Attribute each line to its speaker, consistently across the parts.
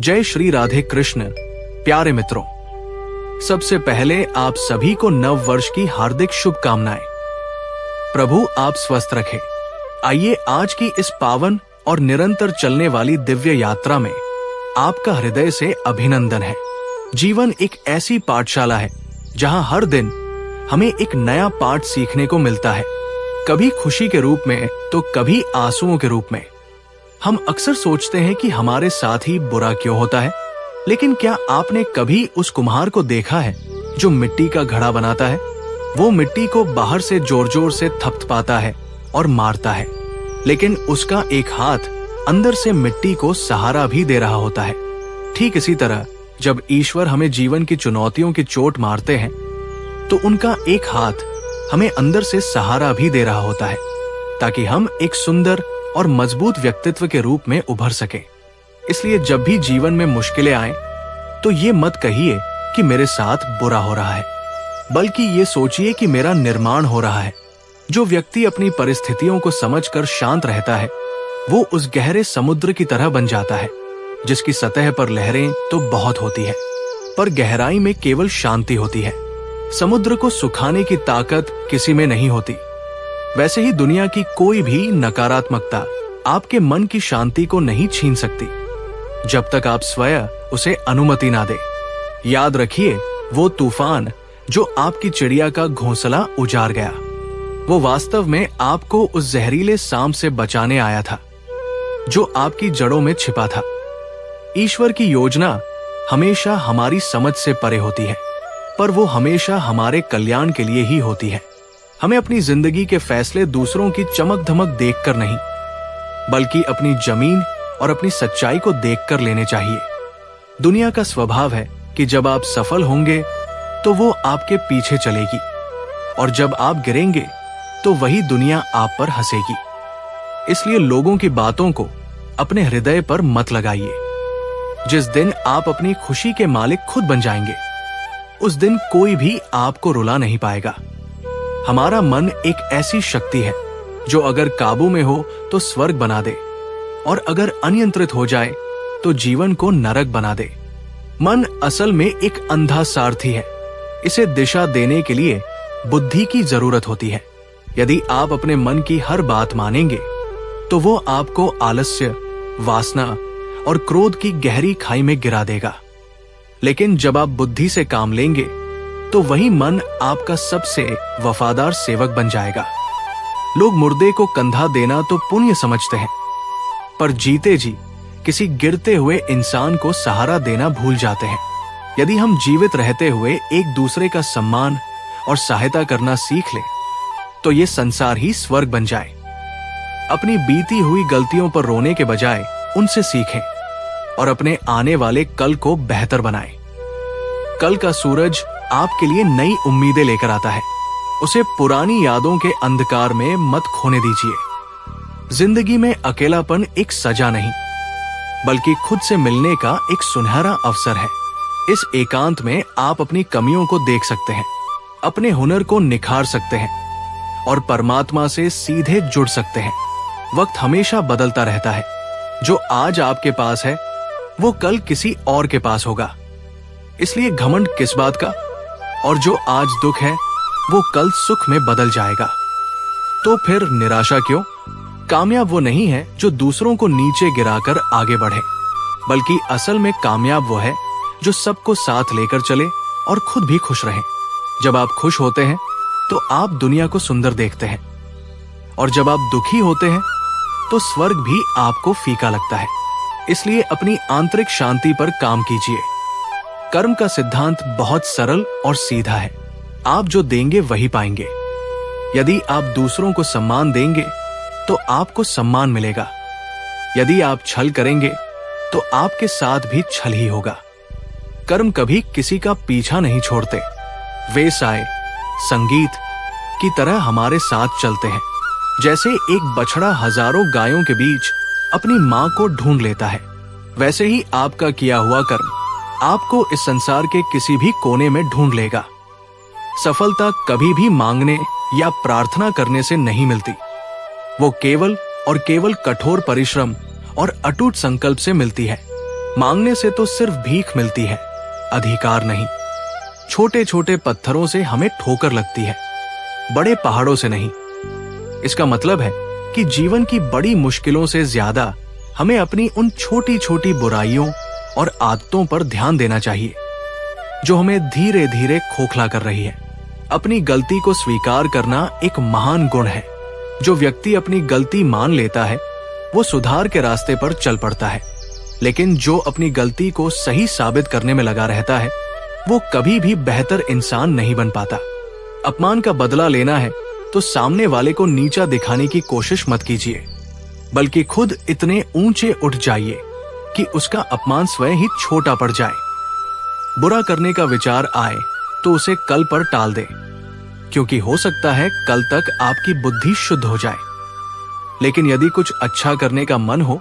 Speaker 1: जय श्री राधे कृष्ण। प्यारे मित्रों, सबसे पहले आप सभी को नव वर्ष की हार्दिक शुभकामनाएं। प्रभु आप स्वस्थ रखे। आइए आज की इस पावन और निरंतर चलने वाली दिव्य यात्रा में आपका हृदय से अभिनंदन है। जीवन एक ऐसी पाठशाला है जहां हर दिन हमें एक नया पाठ सीखने को मिलता है, कभी खुशी के रूप में तो कभी आंसुओं के रूप में। हम अक्सर सोचते हैं कि हमारे साथ ही बुरा क्यों होता है, लेकिन क्या आपने कभी उस कुम्हार को देखा है जो मिट्टी का घड़ा बनाता है? वो मिट्टी को बाहर से जोर जोर से थपथपाता है और मारता है, लेकिन उसका एक हाथ अंदर से मिट्टी को सहारा भी दे रहा होता है। ठीक इसी तरह जब ईश्वर हमें जीवन की चुनौतियों की चोट मारते हैं तो उनका एक हाथ हमें अंदर से सहारा भी दे रहा होता है, ताकि हम एक सुंदर और मजबूत व्यक्तित्व के रूप में उभर सके। इसलिए जब भी जीवन में मुश्किलें आए तो ये मत कहिए कि मेरे साथ बुरा हो रहा है, बल्कि ये सोचिए कि मेरा निर्माण हो रहा है। जो व्यक्ति अपनी परिस्थितियों को समझकर शांत रहता है वो उस गहरे समुद्र की तरह बन जाता है, जिसकी सतह पर लहरें तो बहुत होती है पर गहराई में केवल शांति होती है। समुद्र को सुखाने की ताकत किसी में नहीं होती। वैसे ही दुनिया की कोई भी नकारात्मकता आपके मन की शांति को नहीं छीन सकती, जब तक आप स्वयं उसे अनुमति ना दे। याद रखिए, वो तूफान जो आपकी चिड़िया का घोंसला उजाड़ गया, वो वास्तव में आपको उस जहरीले सांप से बचाने आया था जो आपकी जड़ों में छिपा था। ईश्वर की योजना हमेशा हमारी समझ से परे होती है, पर वो हमेशा हमारे कल्याण के लिए ही होती है। हमें अपनी जिंदगी के फैसले दूसरों की चमक धमक देखकर नहीं, बल्कि अपनी जमीन और अपनी सच्चाई को देखकर लेने चाहिए। दुनिया का स्वभाव है कि जब आप सफल होंगे तो वो आपके पीछे चलेगी, और जब आप गिरेंगे तो वही दुनिया आप पर हंसेगी। इसलिए लोगों की बातों को अपने हृदय पर मत लगाइए। जिस दिन आप अपनी खुशी के मालिक खुद बन जाएंगे, उस दिन कोई भी आपको रुला नहीं पाएगा। हमारा मन एक ऐसी शक्ति है जो अगर काबू में हो तो स्वर्ग बना दे, और अगर अनियंत्रित हो जाए तो जीवन को नरक बना दे। मन असल में एक अंधा सारथी है। इसे दिशा देने के लिए बुद्धि की जरूरत होती है। यदि आप अपने मन की हर बात मानेंगे तो वो आपको आलस्य, वासना और क्रोध की गहरी खाई में गिरा देगा। लेकिन जब आप बुद्धि से काम लेंगे तो वही मन आपका सबसे वफादार सेवक बन जाएगा। लोग मुर्दे को कंधा देना तो पुण्य समझते हैं, पर जीते जी किसी गिरते हुए इंसान को सहारा देना भूल जाते हैं। यदि हम जीवित रहते हुए एक दूसरे का सम्मान और सहायता करना सीख लें तो ये संसार ही स्वर्ग बन जाए। अपनी बीती हुई गलतियों पर रोने के बजाय उनसे सीखें और अपने आने वाले कल को बेहतर बनाएं। कल का सूरज आपके लिए नई उम्मीदें लेकर आता है। उसे पुरानी यादों के अंधकार में मत खोने दीजिए। जिंदगी में अकेलापन एक सजा नहीं, बल्कि खुद से मिलने का एक सुनहरा अवसर है। इस एकांत में आप अपनी कमियों को देख सकते हैं, अपने हुनर को निखार सकते हैं और परमात्मा से सीधे जुड़ सकते हैं। वक्त हमेशा बदलता रहता है। जो आज आपके पास है वो कल किसी और के पास होगा। इसलिए घमंड किस बात का? और जो आज दुख है वो कल सुख में बदल जाएगा। तो फिर निराशा क्यों? कामयाब वो नहीं है जो दूसरों को नीचे गिराकर आगे बढ़े, बल्कि असल में कामयाब वो है जो सबको साथ लेकर चले और खुद भी खुश रहे। जब आप खुश होते हैं तो आप दुनिया को सुंदर देखते हैं, और जब आप दुखी होते हैं तो स्वर्ग भी आपको फीका लगता है। इसलिए अपनी आंतरिक शांति पर काम कीजिए। कर्म का सिद्धांत बहुत सरल और सीधा है। आप जो देंगे वही पाएंगे। यदि आप दूसरों को सम्मान देंगे तो आपको सम्मान मिलेगा। यदि आप छल करेंगे तो आपके साथ भी छल ही होगा। कर्म कभी किसी का पीछा नहीं छोड़ते। वे साए संगीत की तरह हमारे साथ चलते हैं। जैसे एक बछड़ा हजारों गायों के बीच अपनी मां को ढूंढ लेता है, वैसे ही आपका किया हुआ कर्म आपको इस संसार के किसी भी कोने में ढूंढ लेगा। सफलता कभी भी मांगने या प्रार्थना करने से नहीं मिलती। वो केवल और केवल कठोर परिश्रम और अटूट संकल्प से मिलती है। मांगने से तो सिर्फ भीख मिलती है, अधिकार नहीं। छोटे छोटे पत्थरों से हमें ठोकर लगती है, बड़े पहाड़ों से नहीं। इसका मतलब है कि जीवन की बड़ी मुश्किलों से ज्यादा हमें अपनी उन छोटी छोटी बुराइयों और आदतों पर ध्यान देना चाहिए जो हमें धीरे धीरे खोखला कर रही है। अपनी गलती को स्वीकार करना एक महान गुण है। जो व्यक्ति अपनी गलती मान लेता है वो सुधार के रास्ते पर चल पड़ता है, लेकिन जो अपनी गलती को सही साबित करने में लगा रहता है वो कभी भी बेहतर इंसान नहीं बन पाता। अपमान का बदला लेना है तो सामने वाले को नीचा दिखाने की कोशिश मत कीजिए, बल्कि खुद इतने ऊंचे उठ जाइए कि उसका अपमान स्वयं ही छोटा पड़ जाए। बुरा करने का विचार आए तो उसे कल पर टाल दें, क्योंकि हो सकता है कल तक आपकी बुद्धि शुद्ध हो जाए। लेकिन यदि कुछ अच्छा करने का मन हो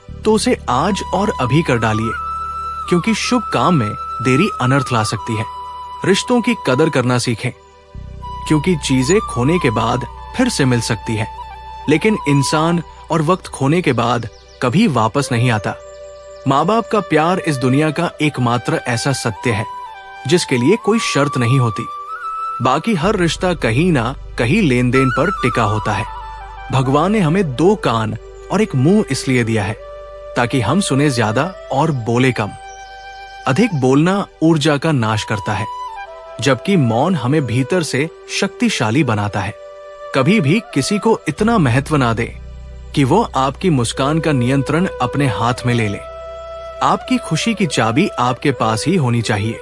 Speaker 1: तो उसे आज और अभी कर डालिए, क्योंकि शुभ काम में देरी अनर्थ ला सकती है। रिश्तों की कदर करना सीखें, क्योंकि चीजें खोने के बाद फिर से मिल सकती है, लेकिन इंसान और वक्त खोने के बाद कभी वापस नहीं आता। माँ बाप का प्यार इस दुनिया का एकमात्र ऐसा सत्य है जिसके लिए कोई शर्त नहीं होती। बाकी हर रिश्ता कहीं ना कहीं लेन देन पर टिका होता है। भगवान ने हमें 2 कान और एक मुंह इसलिए दिया है ताकि हम सुने ज्यादा और बोले कम। अधिक बोलना ऊर्जा का नाश करता है, जबकि मौन हमें भीतर से शक्तिशाली बनाता है। कभी भी किसी को इतना महत्व ना दे कि वो आपकी मुस्कान का नियंत्रण अपने हाथ में ले ले। आपकी खुशी की चाबी आपके पास ही होनी चाहिए।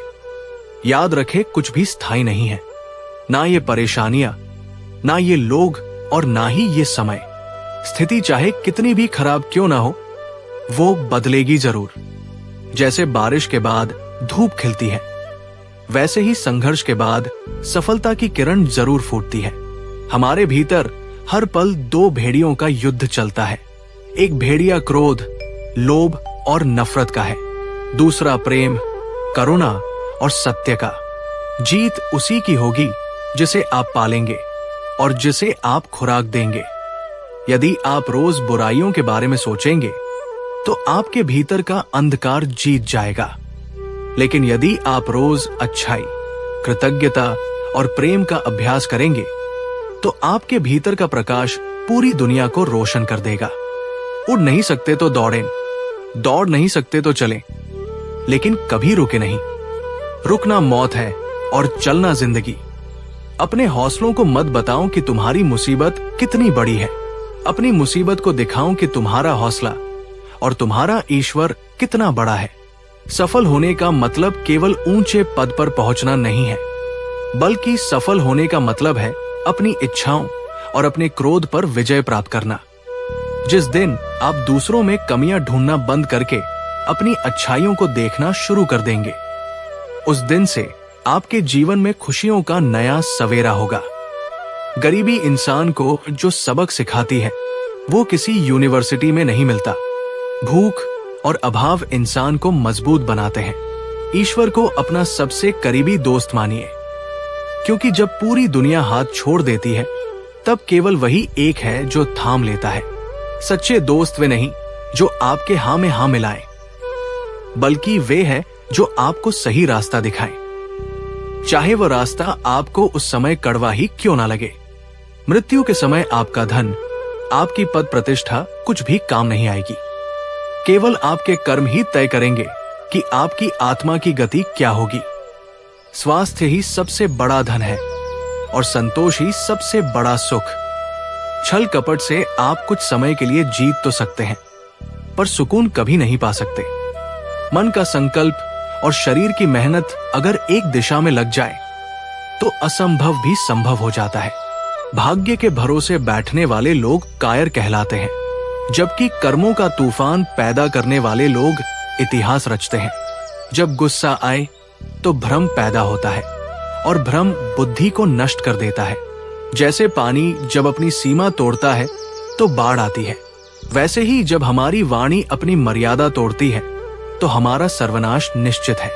Speaker 1: याद रखें, कुछ भी स्थायी नहीं है, ना ये परेशानियां, ना ये लोग और ना ही ये समय। स्थिति चाहे कितनी भी खराब क्यों ना हो, वो बदलेगी जरूर। जैसे बारिश के बाद धूप खिलती है, वैसे ही संघर्ष के बाद सफलता की किरण जरूर फूटती है। हमारे भीतर हर पल 2 भेड़ियों का युद्ध चलता है। एक भेड़िया क्रोध, लोभ और नफरत का है, दूसरा प्रेम, करुणा और सत्य का। जीत उसी की होगी जिसे आप पालेंगे और जिसे आप खुराक देंगे। यदि आप रोज बुराइयों के बारे में सोचेंगे तो आपके भीतर का अंधकार जीत जाएगा, लेकिन यदि आप रोज अच्छाई, कृतज्ञता और प्रेम का अभ्यास करेंगे तो आपके भीतर का प्रकाश पूरी दुनिया को रोशन कर देगा। उड़ नहीं सकते तो दौड़ें, दौड़ नहीं सकते तो चलें, लेकिन कभी रुके नहीं। रुकना मौत है और चलना जिंदगी। अपने हौसलों को मत बताओ कि तुम्हारी मुसीबत कितनी बड़ी है, अपनी मुसीबत को दिखाओ कि तुम्हारा हौसला और तुम्हारा ईश्वर कितना बड़ा है। सफल होने का मतलब केवल ऊंचे पद पर पहुंचना नहीं है, बल्कि सफल होने का मतलब है अपनी इच्छाओं और अपने क्रोध पर विजय प्राप्त करना। जिस दिन आप दूसरों में कमियां ढूंढना बंद करके अपनी अच्छाइयों को देखना शुरू कर देंगे, उस दिन से आपके जीवन में खुशियों का नया सवेरा होगा। गरीबी इंसान को जो सबक सिखाती है वो किसी यूनिवर्सिटी में नहीं मिलता। भूख और अभाव इंसान को मजबूत बनाते हैं। ईश्वर को अपना सबसे करीबी दोस्त मानिए, क्योंकि जब पूरी दुनिया हाथ छोड़ देती है तब केवल वही एक है जो थाम लेता है। सच्चे दोस्त वे नहीं जो आपके हाँ में हाँ मिलाएं, बल्कि वे है जो आपको सही रास्ता दिखाएं, चाहे वो रास्ता आपको उस समय कड़वा ही क्यों ना लगे। मृत्यु के समय आपका धन, आपकी पद प्रतिष्ठा कुछ भी काम नहीं आएगी। केवल आपके कर्म ही तय करेंगे कि आपकी आत्मा की गति क्या होगी। स्वास्थ्य ही सबसे बड़ा धन है और संतोष ही सबसे बड़ा सुख। छल कपट से आप कुछ समय के लिए जीत तो सकते हैं, पर सुकून कभी नहीं पा सकते। मन का संकल्प और शरीर की मेहनत अगर एक दिशा में लग जाए तो असंभव भी संभव हो जाता है। भाग्य के भरोसे बैठने वाले लोग कायर कहलाते हैं, जबकि कर्मों का तूफान पैदा करने वाले लोग इतिहास रचते हैं। जब गुस्सा आए तो भ्रम पैदा होता है और भ्रम बुद्धि को नष्ट कर देता है। जैसे पानी जब अपनी सीमा तोड़ता है तो बाढ़ आती है, वैसे ही जब हमारी वाणी अपनी मर्यादा तोड़ती है तो हमारा सर्वनाश निश्चित है।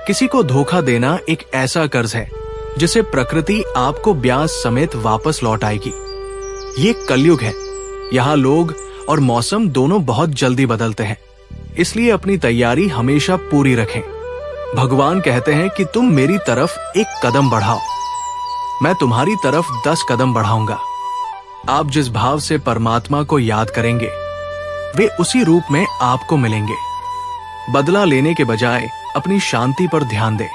Speaker 1: किसी को धोखा देना एक ऐसा कर्ज है जिसे प्रकृति आपको ब्याज समेत वापस लौट आएगी। ये कलयुग है, यहाँ लोग और मौसम दोनों बहुत जल्दी बदलते हैं। इसलिए अपनी तैयारी हमेशा पूरी रखें। भगवान कहते हैं कि तुम मेरी तरफ एक कदम बढ़ाओ, मैं तुम्हारी तरफ 10 कदम बढ़ाऊंगा। आप जिस भाव से परमात्मा को याद करेंगे वे उसी रूप में आपको मिलेंगे। बदला लेने के बजाय अपनी शांति पर ध्यान दें,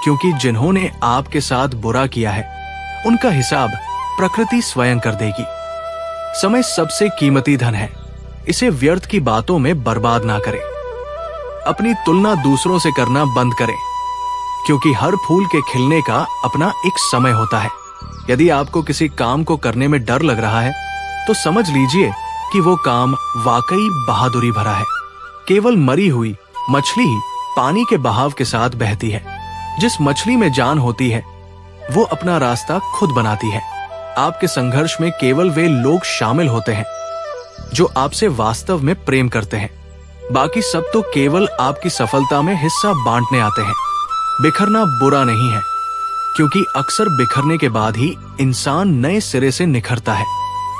Speaker 1: क्योंकि जिन्होंने आपके साथ बुरा किया है उनका हिसाब प्रकृति स्वयं कर देगी। समय सबसे कीमती धन है, इसे व्यर्थ की बातों में बर्बाद ना करें। अपनी तुलना दूसरों से करना बंद करें, क्योंकि हर फूल के खिलने का अपना एक समय होता है। यदि आपको किसी काम को करने में डर लग रहा है तो समझ लीजिए कि वो काम वाकई बहादुरी भरा है। केवल मरी हुई मछली ही पानी के बहाव के साथ बहती है। जिस मछली में जान होती है वो अपना रास्ता खुद बनाती है। आपके संघर्ष में केवल वे लोग शामिल होते हैं जो आपसे वास्तव में प्रेम करते हैं। बाकी सब तो केवल आपकी सफलता में हिस्सा बांटने आते हैं। बिखरना बुरा नहीं है, क्योंकि अक्सर बिखरने के बाद ही इंसान नए सिरे से निखरता है।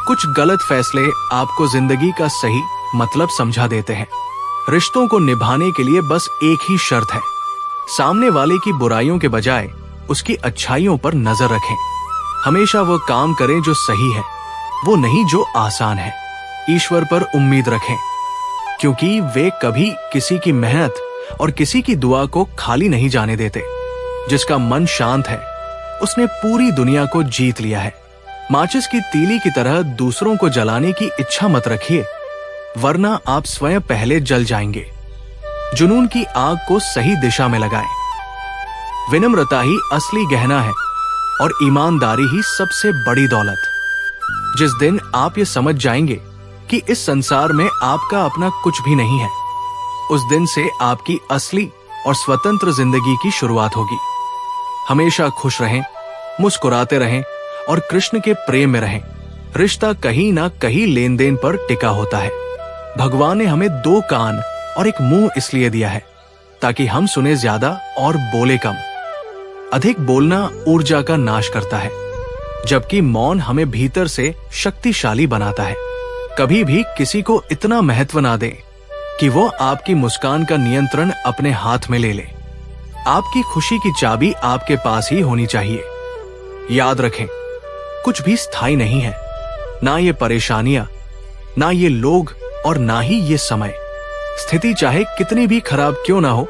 Speaker 1: कुछ गलत फैसले आपको जिंदगी का सही मतलब समझा देते हैं। रिश्तों को निभाने के लिए बस एक ही शर्त है, सामने वाले की बुराइयों के बजाय उसकी अच्छाइयों पर नजर रखें। हमेशा वो काम करें जो सही है, वो नहीं जो आसान है। ईश्वर पर उम्मीद रखें, क्योंकि वे कभी किसी की मेहनत और किसी की दुआ को खाली नहीं जाने देते। जिसका मन शांत है उसने पूरी दुनिया को जीत लिया है। माचिस की तीली की तरह दूसरों को जलाने की इच्छा मत रखिए, वरना आप स्वयं पहले जल जाएंगे। जुनून की आग को सही दिशा में लगाएं। विनम्रता ही असली गहना है और ईमानदारी ही सबसे बड़ी दौलत। जिस दिन आप ये समझ जाएंगे कि इस संसार में आपका अपना कुछ भी नहीं है, उस दिन से आपकी असली और स्वतंत्र जिंदगी की शुरुआत होगी। हमेशा खुश रहें, मुस्कुराते रहें और कृष्ण के प्रेम में रहें। रिश्ता कहीं ना कहीं लेन देन पर टिका होता है। भगवान ने हमें 2 कान और एक मुंह इसलिए दिया है ताकि हम सुने ज्यादा और बोले कम। अधिक बोलना ऊर्जा का नाश करता है, जबकि मौन हमें भीतर से शक्तिशाली बनाता है। कभी भी किसी को इतना महत्व ना दें कि वो आपकी मुस्कान का नियंत्रण अपने हाथ में ले ले। आपकी खुशी की चाबी आपके पास ही होनी चाहिए। याद रखें, कुछ भी स्थायी नहीं है, ना ये परेशानियां, ना ये लोग और ना ही ये समय। स्थिति चाहे कितनी भी खराब क्यों ना हो,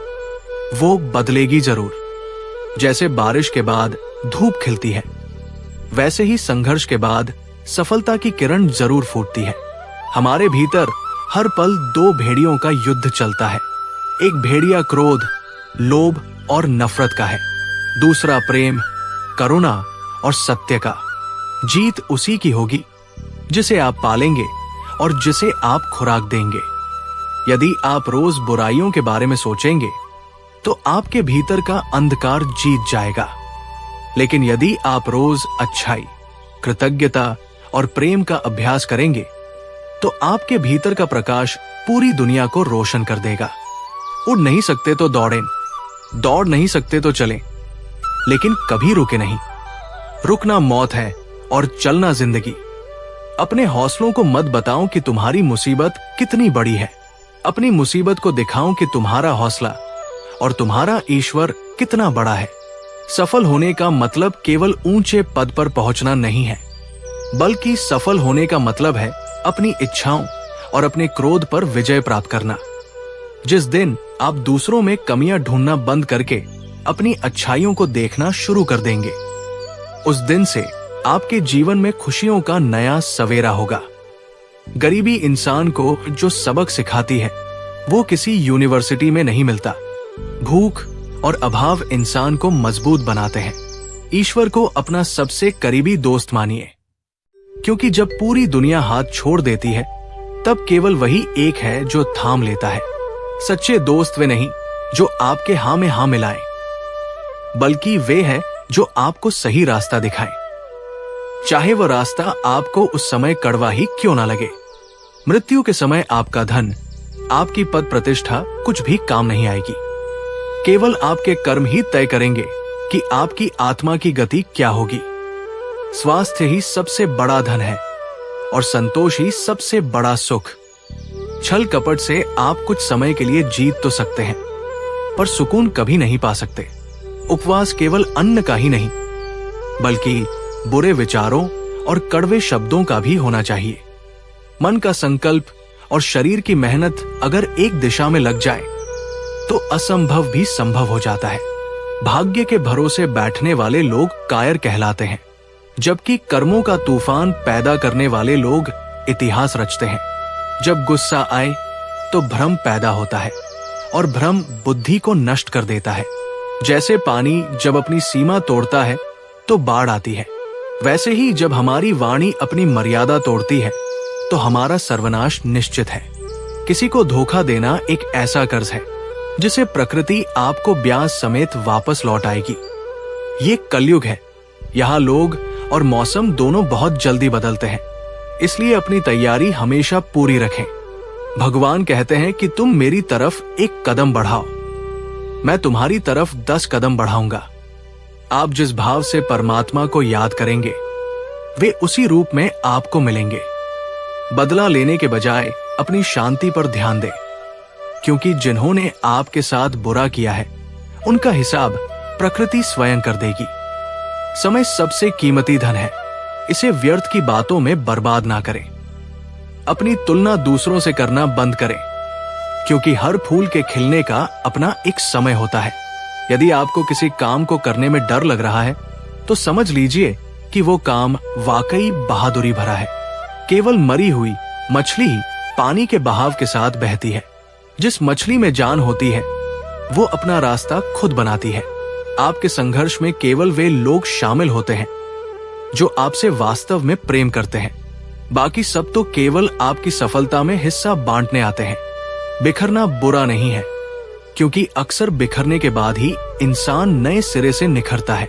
Speaker 1: वो बदलेगी जरूर। जैसे बारिश के बाद धूप खिलती है, वैसे ही संघर्ष के बाद सफलता की किरण जरूर फूटती है। हमारे भीतर हर पल 2 भेड़ियों का युद्ध चलता है। एक भेड़िया क्रोध, लोभ और नफरत का है, दूसरा प्रेम, करुणा और सत्य का। जीत उसी की होगी जिसे आप पालेंगे और जिसे आप खुराक देंगे। यदि आप रोज बुराइयों के बारे में सोचेंगे तो आपके भीतर का अंधकार जीत जाएगा। लेकिन यदि आप रोज अच्छाई, कृतज्ञता और प्रेम का अभ्यास करेंगे तो आपके भीतर का प्रकाश पूरी दुनिया को रोशन कर देगा। उड़ नहीं सकते तो दौड़ें, दौड़ नहीं सकते तो चलें, लेकिन कभी रुके नहीं। रुकना मौत है और चलना जिंदगी। अपने हौसलों को मत बताओ कि तुम्हारी मुसीबत कितनी बड़ी है, अपनी मुसीबत को दिखाओ कि तुम्हारा हौसला और तुम्हारा ईश्वर कितना बड़ा है। सफल होने का मतलब केवल ऊंचे पद पर पहुंचना नहीं है, बल्कि सफल होने का मतलब है अपनी इच्छाओं और अपने क्रोध पर विजय प्राप्त करना। जिस दिन आप दूसरों में कमियां ढूंढना बंद करके अपनी अच्छाइयों को देखना शुरू कर देंगे, उस दिन से आपके जीवन में खुशियों का नया सवेरा होगा। गरीबी इंसान को जो सबक सिखाती है वो किसी यूनिवर्सिटी में नहीं मिलता। भूख और अभाव इंसान को मजबूत बनाते हैं। ईश्वर को अपना सबसे करीबी दोस्त मानिए, क्योंकि जब पूरी दुनिया हाथ छोड़ देती है तब केवल वही एक है जो थाम लेता है। सच्चे दोस्त वे नहीं जो आपके हाँ में हाँ मिलाएं, बल्कि वे हैं जो आपको सही रास्ता दिखाएं, चाहे वह रास्ता आपको उस समय कड़वा ही क्यों ना लगे। मृत्यु के समय आपका धन, आपकी पद प्रतिष्ठा कुछ भी काम नहीं आएगी। केवल आपके कर्म ही तय करेंगे कि आपकी आत्मा की गति क्या होगी। स्वास्थ्य ही सबसे बड़ा धन है और संतोष ही सबसे बड़ा सुख। छल कपट से आप कुछ समय के लिए जीत तो सकते हैं, पर सुकून कभी नहीं पा सकते। उपवास केवल अन्न का ही नहीं, बल्कि बुरे विचारों और कड़वे शब्दों का भी होना चाहिए। मन का संकल्प और शरीर की मेहनत अगर एक दिशा में लग जाए तो असंभव भी संभव हो जाता है। भाग्य के भरोसे बैठने वाले लोग कायर कहलाते हैं, जबकि कर्मों का तूफान पैदा करने वाले लोग इतिहास रचते हैं। जब गुस्सा आए तो भ्रम पैदा होता है और भ्रम बुद्धि को नष्ट कर देता है। जैसे पानी जब अपनी सीमा तोड़ता है तो बाढ़ आती है, वैसे ही जब हमारी वाणी अपनी मर्यादा तोड़ती है तो हमारा सर्वनाश निश्चित है। किसी को धोखा देना एक ऐसा कर्ज है जिसे प्रकृति आपको ब्याज समेत वापस लौट आएगी। ये कलयुग है, यहाँ लोग और मौसम दोनों बहुत जल्दी बदलते हैं, इसलिए अपनी तैयारी हमेशा पूरी रखें। भगवान कहते हैं कि तुम मेरी तरफ एक कदम बढ़ाओ, मैं तुम्हारी तरफ 10 कदम बढ़ाऊंगा। आप जिस भाव से परमात्मा को याद करेंगे, वे उसी रूप में आपको मिलेंगे। बदला लेने के बजाय अपनी शांति पर ध्यान दें, क्योंकि जिन्होंने आपके साथ बुरा किया है उनका हिसाब प्रकृति स्वयं कर देगी। समय सबसे कीमती धन है, इसे व्यर्थ की बातों में बर्बाद ना करें। अपनी तुलना दूसरों से करना बंद करें, क्योंकि हर फूल के खिलने का अपना एक समय होता है। यदि आपको किसी काम को करने में डर लग रहा है तो समझ लीजिए कि वो काम वाकई बहादुरी भरा है। केवल मरी हुई मछली ही पानी के बहाव के साथ बहती है। जिस मछली में जान होती है वो अपना रास्ता खुद बनाती है। आपके संघर्ष में केवल वे लोग शामिल होते हैं जो आपसे वास्तव में प्रेम करते हैं, बाकी सब तो केवल आपकी सफलता में हिस्सा बांटने आते हैं। बिखरना बुरा नहीं है, क्योंकि अक्सर बिखरने के बाद ही इंसान नए सिरे से निखरता है।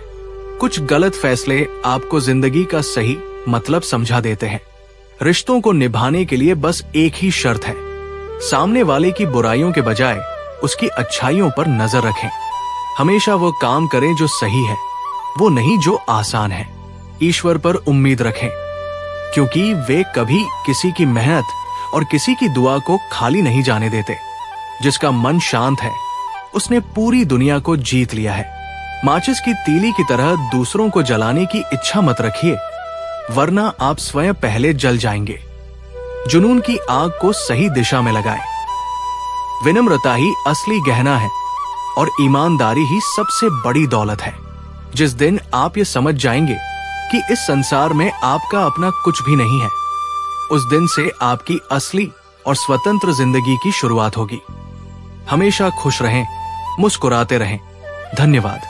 Speaker 1: कुछ गलत फैसले आपको जिंदगी का सही मतलब समझा देते हैं। रिश्तों को निभाने के लिए बस एक ही शर्त है, सामने वाले की बुराइयों के बजाय उसकी अच्छाइयों पर नजर रखें। हमेशा वो काम करें जो सही है, वो नहीं जो आसान है। ईश्वर पर उम्मीद रखें, क्योंकि वे कभी किसी की मेहनत और किसी की दुआ को खाली नहीं जाने देते। जिसका मन शांत है उसने पूरी दुनिया को जीत लिया है। माचिस की तीली की तरह दूसरों को जलाने की इच्छा मत रखिए, वरना आप स्वयं पहले जल जाएंगे। जुनून की आग को सही दिशा में लगाएं। विनम्रता ही असली गहना है और ईमानदारी ही सबसे बड़ी दौलत है। जिस दिन आप ये समझ जाएंगे कि इस संसार में आपका अपना कुछ भी नहीं है, उस दिन से आपकी असली और स्वतंत्र जिंदगी की शुरुआत होगी। हमेशा खुश रहें, मुस्कुराते रहें। धन्यवाद।